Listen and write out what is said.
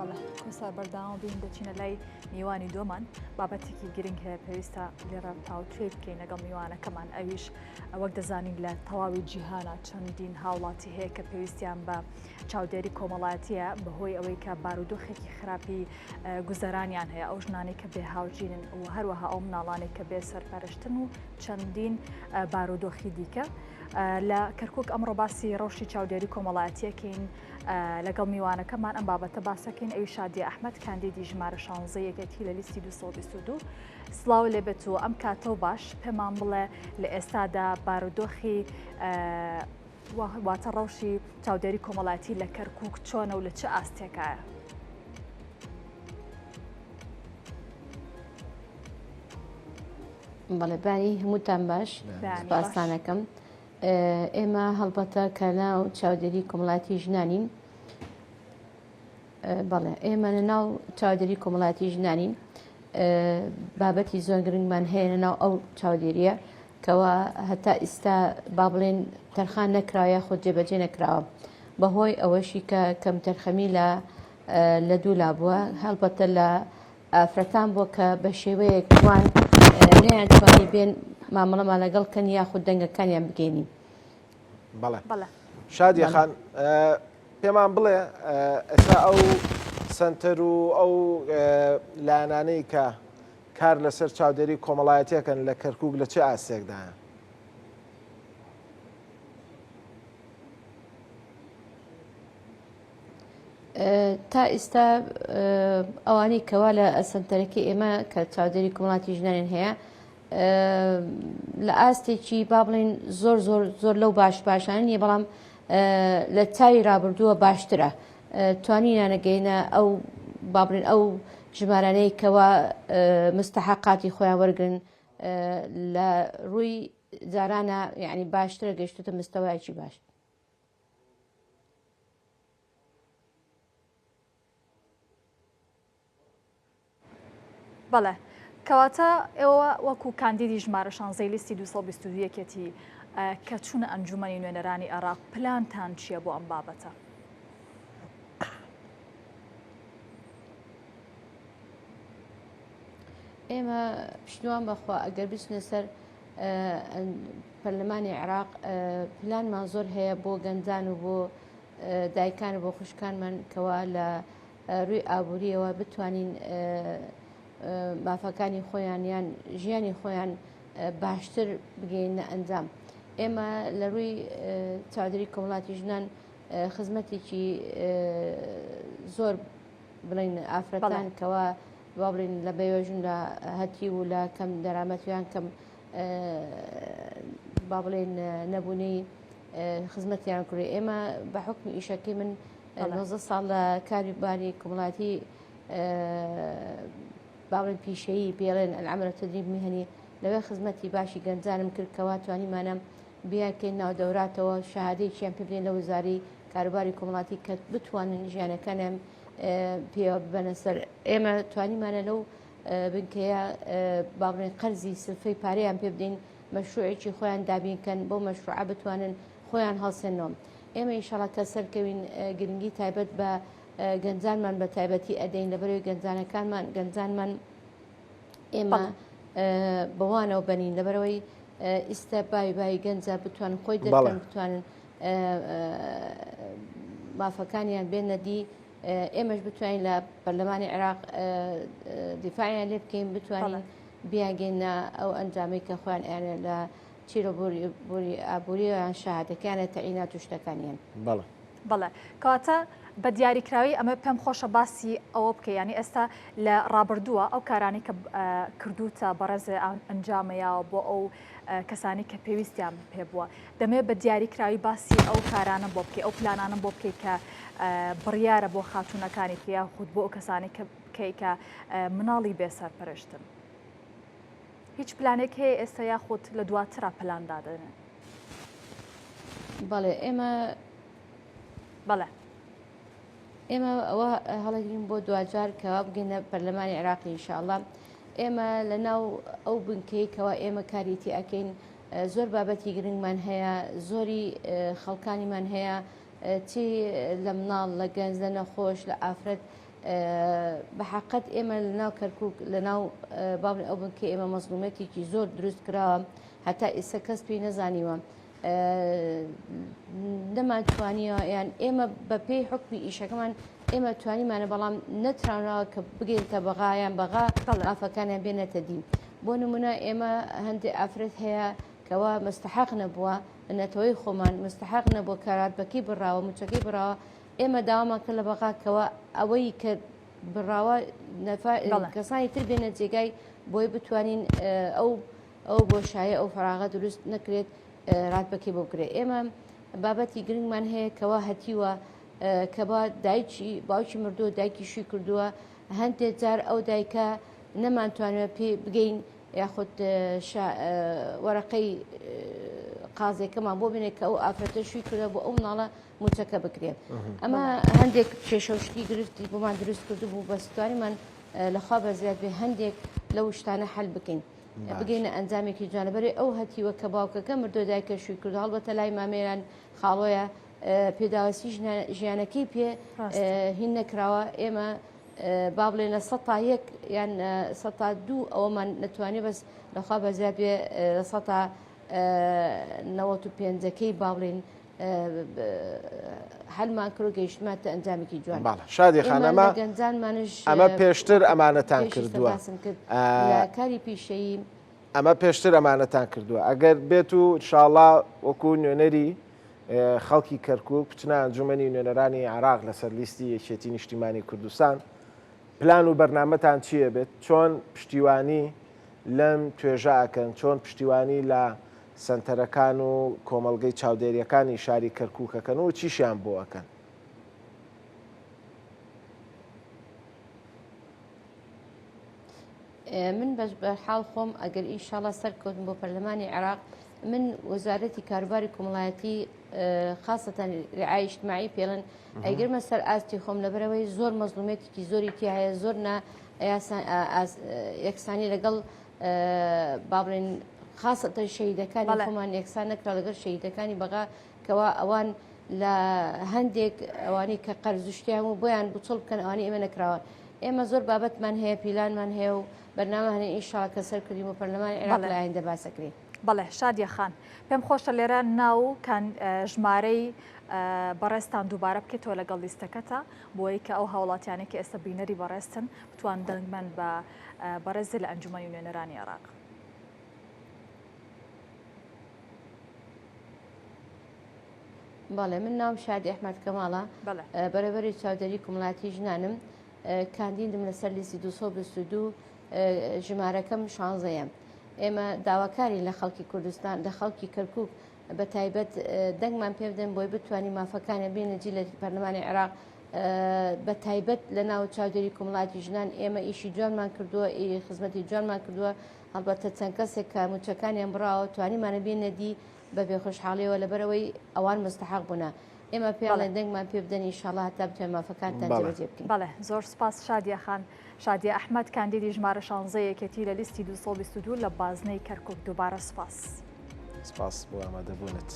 بەڵێ کۆسا بەرداوام بین دەچینە لای میوانی دۆمان بابەتێکی گرنگ هەیە پێویستە لێرە پاوتێ بکەین لەگەڵ میوانەکەمان ئەویش وەک دەزانین لە تەواوی جیهانە چەندین هاوڵاتی هەیە کە پێویستیان بە چاودێری کۆمەڵایەتیە بەهۆی ئەوەی کە بارودۆخێکی خراپی گوزەرانیان هەیە ئەو ژنانەی کە بێ هاوژینن و هەروەها ئەو مناڵانێک کە بێ سەرپەرشتن و چەندین بارودۆخی دیکە لە کەرکک ئەمڕۆ باسی ڕەوشی چاودێری کۆمەڵایەتیەکەین لەگەڵ میوانەکەمان ئەم بابەتە باسەکەین ئەوی شادی ئەحمەد کاندیدی ژمارە 16 یەکێتی لە لیستی 222 سڵاو لێبێت و ئەم کاتەوە باش پێمان بڵێ لە ئێستادا بارودۆخی واتە ڕەوشی چاودێری کۆمەڵایەتی لە کەرکک چۆنە و لە چه ئاستێکایە؟ بەڵێ بانی هەمووتان باش باسانەکەم ئێمە هەڵبەتە کە ناو چاودێری کۆمەڵایەتی ژنانین بەڵێ ئێمە لە ناو چاودێری کۆمەڵایەتی ژنانین بابەتی زۆر گرنگمان هەیە لە ناو ئەو چاودێریە کەوا هەتا ئێستا با بڵێن تەرخان نەکراوە خۆ جێبەجێ نەکراوە بەهۆی ئەوەشی کە کەم تەرخەمی لە دوولا بووە هەڵبەتە لە ئافرەتان بووە کە بە شێوەیەک وان نەیانتوانی بێن مامەڵەمان لەگەڵ کەن یاخود دەنگەکانیان بگەینین. بەڵێ شادیە خان پێمان بڵێ ئێستا ئەو سنتەر و ئەو لایەنانەی کە کار لەسەر چاودێری کۆمەڵایەتیەکەن لە کەرکوک لە چه ئاستێکدایە؟ تا ئێستا ئەوانەی کەوا لە سنتەرەکەی ئێمە کە چاودێری کۆمەڵایەتی ژنانێن هەیە لە ئاستێکی با بڵێن زۆر لەو باشانە نیە بەڵام لە چاوی ڕابردووە باشترە توانینە نەگەینە ئەو با بڵێن ئەو ژمارانەی کەوا مستەحەقاتی خۆیان وەرگن لە ڕووی جارانە یعنی باشترە گەیشتوتە مستەوایەکی باش. بەڵێ کەواتە ئێوە وەکو کاندیدی ژمارە 16 لیستی 222 یەکێتی کە چوونە ئەنجومەنی نوێنەرانی عێراق پلانتان چییە بۆ ئەم بابەتە؟ ئێمە پیشنیوان بەخوا ئەگەر بچنە سەر پەرلەمانی عێراق پلانمان زۆر هەیە بۆ گەنجان و بۆ دایکان و بۆ خوشکانمان کەوا لە ڕووی ئابوووریەوە بتوانین مافەکانی خۆیان یان ژیانی خۆیان باشتر بگەینە ئەنجام. ئێمە لە ڕووی چاودێری کۆمەڵایەتی ژنان خزمەتێکی زۆر بڵین ئافرەتان کەوا با بڵین لە بەیۆژن لە هەتی و لە کەم دەرامەتیان کەم با بڵێن نەبوونی خزمەتیان کوڕی ئێمە بە حکمی ئیشەکەی من 19 ساڵ لە کاروباری کۆمەڵایەتی باڵێن پیشەیی پێڵێن ئەلعەمەلە تەدریب میهنی لەوێ خزمەتی باشی گەنجانم کرد کەوا توانیمانە بیاکەین ناو دەوراتەوە شەهادەیەکیان پێ بدەین لە وەزاری کاروباری کۆمەڵایەتی کە بتوانن ژیانەکانیان پێوە ببەنە سەر. ئێمە توانیمانە لەو بنکەیە با بڵێن قەرزی سلفەی پارەیان پێ بدەین مەشروعێکی خۆیان دابینکەن بۆ مەشروعە بتوانن خۆیان هەڵسێنەوە. ئێمە ئینشاڵڵا کە سەرکەوین گرنگی تایبەت بە گەنجانمان بە تایبەتی ئەدەین لەبەرەوەی گەنجانمان ئێمە بەوانەوە بەنین لەبەرەوەی ئێستا بای گەنجە بتوانن خۆی دەکەن بتوانن مافەکانیان بێنە دی ئێمەش بتوانین لە پەرلەمانی عێراق دیفاعیان لێ بکەین بتوانین بیاگەینە ئەو ئەنجامەی کە خۆیان ئێنێ لە چیرە بۆری ئابووورییان شەهادەکانە تەعینات و شتەکانیان. بەڵێ کەواتە بە دیاریکراوی ئەمە پێم خۆشە باسی ئەوە بکە ینی ئێستا لە ڕابردووە ئەو کارانی کە کردوتە بەڕێزە ئەنجامەیەوە بۆ ئەو کەسانی کە پێویستیان پێ بووە دەمێت بە دیاریکراوی باسی ئەو کارانە بۆ بکەی ئەو پلانانە بۆ بکەیت کە بڕیارە بۆ خاتوونەکانی کە خود بۆ ئەو کەسانی کە مناڵی بێسەرپەرشتن هیچ پلانێک هەیە ئێستا یاخود لە دواترا پلان دادەنێ؟ بەڵێ ئێمە ئەوە هەڵەگرین بۆ دوجار کەوا بگەینە پەرلەمانی عێراقی ئینشاءڵڵا. ئێمە لە ناو ئەو بنکەی کەوا ئێمە کاریتی ئەکەین زۆر بابەتی گرنگمان هەیە زۆری خەڵکانیمان هەیە چی لە مناڵ لە گەنج لە نەخۆش لە ئافرەت بەحقت ئێمە لەناو کەرکووک لەناو باڵێ ئەو بن کە ئێمە مەزلومەتێکی زۆر دروست کراوە هەتا ئێستا کەس پێی نەزانیوە نەماتوانیەوە یان ئێمە بە پێی حکمی ئیشەکەمان ئێمە توانیمانە بەڵام نەترانراوە کە بگەینتە بەغایان بەغا ئافەکانیان بێنێتە دین بۆ نمونە ئێمە هەندێک ئافرەت هەیە کەوا مستحق نەبووە نەتەوەی خۆمان مستحق نەبووە کاراتبەکەی بڕاوە موچەکەی بڕاوە ئێمە داوامان کرد لە بەغاکەوە ئەوەی کە بڕاوە کەسانی تر بێنە جێگای بۆی بتوانین ئەو بۆشایە ئەو فراغە دروست نەکرێت ڕاتبەکەی بۆ بکرێت ئێمە بابەتی گرنگمان هەیە کەوا هەتیوە کە با دایکی باوکی مردووە دایکیشی کردووە هەندێک جار ئەو دایکە نەمانتوانێت پێ بگەین یاخود وەرەقەی قازێکەمان بۆ بینێت کە ئەو ئافرەتە شووی کردە بۆ ئەو مناڵە موچەکە بکرێت ئەمە هەندێک کێشەوشتی گرفتی بۆمان دروست کردو بوو بە ستوانیمان لەخوا بەزیات بێ هەندێک لەو شتانە حل بکەین بگەینە ئەنجامێکی جوانەبەرێ ئەو هەتیوە کە باوکەکە مردۆ دایکە شووی کردو هەڵبەتە لای مامێران خاڵۆیە پێداوەسی ژیانەکەی پێ هین نەکراوە ئێمە با بڵێنە 100 یان 102 ئەوەمان نەتوانێت بەس لەخوا بەزیات بێ 95ەکەی با بڵێن هەلمان کرۆ گەیشتماتە ئەنجامێکی جوان شادی خانەمە گەنجانمانش ئەمە پێشتر ئەمانەتان کردووە کاری پیشەیی ئەمە پێشتر ئەمانەتان کردووە ئەگەر بێت و انشاءالله وەکو نوێنەری خەڵکی کەرکووک بچنە ئەنجومەنی نوێنەرانی عێراق لەسەر لیستی یەکێتی نیشتیمانی کوردستان پلان و بەرنامەتان چییە بێت چۆن پشتیوانی لەم توێژە ئەکەن چۆن پشتیوانی لە سنتەرەکان و کۆمەڵگەی چاودێریەکانی شاری کەرکووکەکەن و چیشیان بۆ ئەکەن من بەش بەرحاڵ خۆم ئەگەر ئینشاڵڵا سەرکەوتم بۆ پەرلەمانی عێراق من وەزارەتی کاروباری کۆمەڵایەتی خاصەتەن رعای اجتماعی پێڵن ئەگەرمە سەر ئاستی خۆم لەبەرەوەی زۆر مەزلومێتێکی زۆری تی هەیە زۆر یەکسانی لەگەڵ با بڵێن خاصەتە شەهیدەکانی خۆمان یەکسان نەکرا لەگەڵ شەهیدەکانی بەغا کەوا ئەوان لە هەندێک ئەوانەی کە قەرزشتیان و بۆیان بچڵ بکەن ئەوانەی ئێمە نەکراوە ئێمە زۆر بابەتمان هەیە پیلانمان هەیە و بەرنامە هەنێ ئینشاڵڵا کە سەرکردیم و پەرلەمانی عێراق لە ئایندە باسەکرێت بەڵێ شادیە خان پێم خۆشە لێرە ناو ژمارەی بەڕێستان دووبارە بکەیتەوە لەگەڵ لیستەکەتە بۆی کە ئەو هاوڵاتیانێک کە ئێستا بینەری بەڕێستن بتوان دەنگمەن بە بەڕێزی لە ئەنجومەنی نوێنەرانی عێراق. بەڵێ من ناوم شادی ئەحمەد کەماڵە بەرەبەری چاودێری کۆمەڵایەتی ژنانم کاندیدم لەسەر لیستی 222 ژمارەکەم 16ەم ئێمە داواکاری لە خەڵکی کوردستان لە خەڵکی کەرکووک بە تایبەت دەنگمان پێ بدەن بۆی بتوانین مافەکانە بێنەجی لە پەرلەمانی عێراق بە تایبەت لە ناو چاودێری کۆمەڵایەتی ژنان ئێمە ئیشی جوانمان کردووە خزمەتی جوانمان کردووە هەڵبەتە چەند کەسێک کە موچەکانیان بڕاوە توانیمانە بێنەدی بە بێخۆشحاڵیەوە لەبەرەوەی ئەوان مستحق بوونە ئێمە پێڵێن دەنگمان پێ بدەن ئینشاڵڵا هەتا بتوانین مافەکانتان جێبەجێ بکەین. بەڵێ زۆر سپاس شادیە خان. شادیە ئەحمەد کاندیدی ژمارە 16 یەکێتی لە لیستی 222 لە بازنەی کەرکووک دووبارە سپاس. سپاس بۆ ئامادەبوونت.